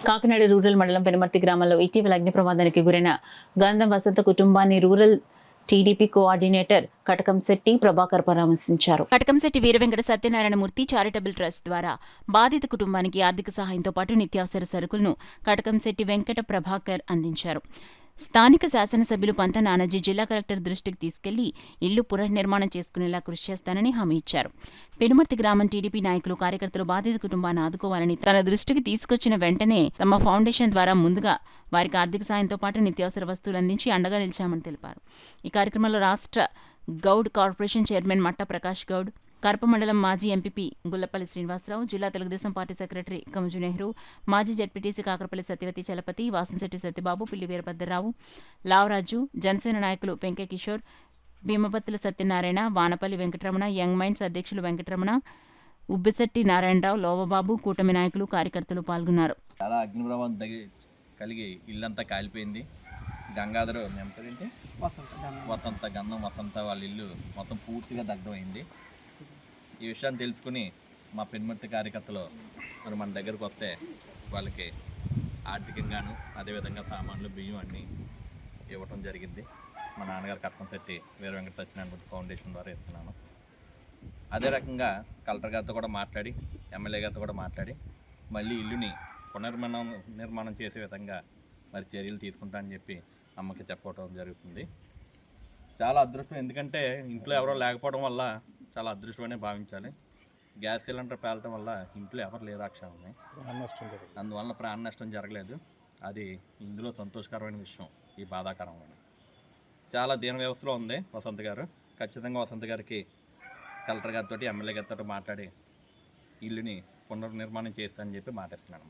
Kakinada rural మండలం పెనుమర్తి గ్రామంలో ఇటీవల అగ్ని ప్రమాదానికి గురైన గంధం వసంత కుటుంబాన్ని rural TDP coordinator Katakamsetti Prabhakar పరామర్శించారు. కటకంశెట్టి వీరవెంకట సత్యనారాయణమూర్తి చారిటబుల్ ట్రస్ట్ ద్వారా బాధిత కుటుంబానికి ఆర్థిక సహాయంతో పాటు నిత్యావసర సరుకులను కటకంశెట్టి వెంకట ప్రభాకర్ అందించారు. స్థానిక శాసనసభ్యులు పంత నానాజీ జిల్లా కలెక్టర్ దృష్టికి తీసుకెళ్లి ఇల్లు పునర్నిర్మాణం చేసుకునేలా కృషి చేస్తానని హామీ ఇచ్చారు. పెనుమర్తి గ్రామం టీడీపీ నాయకులు కార్యకర్తలు బాధిత కుటుంబాన్ని ఆదుకోవాలని తన దృష్టికి తీసుకొచ్చిన వెంటనే తమ ఫౌండేషన్ ద్వారా ముందుగా వారికి ఆర్థిక సాయంతో పాటు నిత్యావసర వస్తువులు అందించి అండగా నిలిచామని తెలిపారు. ఈ కార్యక్రమంలో రాష్ట్ర గౌడ్ కార్పొరేషన్ చైర్మన్ మట్ట ప్రకాష్ గౌడ్, కరప మండలం మాజీ ఎంపీపీ గుల్లపల్లి శ్రీనివాసరావు, జిల్లా తెలుగుదేశం పార్టీ సెక్రటరీ కమజు నెహ్రూ, మాజీ జడ్పీటీసీ కాకరపల్లి సత్యవతి చలపతి, వాసంశెట్టి సత్యబాబు, పిల్లి వీరభద్రరావు, లావరాజు, జనసేన నాయకులు పెంకే కిషోర్, భీమపత్తుల సత్యనారాయణ, వానపల్లి వెంకటరమణ, యంగ్ మైండ్స్ అధ్యక్షులు వెంకటరమణ, ఉబ్బిశెట్టి నారాయణరావు, లోవబాబు, కూటమి నాయకులు కార్యకర్తలు పాల్గొన్నారు. చాలా అగ్ని ప్రమాదం కలిగి ఇల్లంతా కాలిపోయింది. గంగాధర్ వసంత గంధం వసంత వాళ్ళ ఇల్లు మొత్తం పూర్తిగా దగ్ధమైంది. ఈ విషయాన్ని తెలుసుకుని మా పెనుమర్తి కార్యకర్తలు మరి మన దగ్గరకు వస్తే వాళ్ళకి ఆర్థికంగాను అదేవిధంగా సామాన్లు బియ్యం అన్నీ ఇవ్వటం జరిగింది. మా నాన్నగారు కటకంశెట్టి వీర వెంకట సత్యనారాయణ ఫౌండేషన్ ద్వారా ఇస్తున్నాను. అదే రకంగా కలెక్టర్ గారితో కూడా మాట్లాడి ఎమ్మెల్యే గారితో కూడా మాట్లాడి మళ్ళీ ఇల్లుని నిర్మాణం చేసే విధంగా మరి చర్యలు తీసుకుంటా అని చెప్పి అమ్మకి చెప్పడం జరుగుతుంది. చాలా అదృష్టం, ఎందుకంటే ఇంట్లో ఎవరో లేకపోవడం వల్ల చాలా అదృష్టమనే భావించాలి. గ్యాస్ సిలిండర్ పేలటం వల్ల ఇంట్లో ఎవరు లేరు అక్షరాన్ని, అందువల్ల ప్రాణ నష్టం జరగలేదు. అది ఇందులో సంతోషకరమైన విషయం, ఈ బాధాకరమైన. చాలా దీన వ్యవస్థలో ఉంది వసంత్ గారు. ఖచ్చితంగా వసంత్ గారికి కలెక్టర్ గారితో ఎమ్మెల్యే గారితో మాట్లాడి ఇల్లుని పునర్నిర్మాణం చేస్తానని చెప్పి మాటిస్తున్నాను.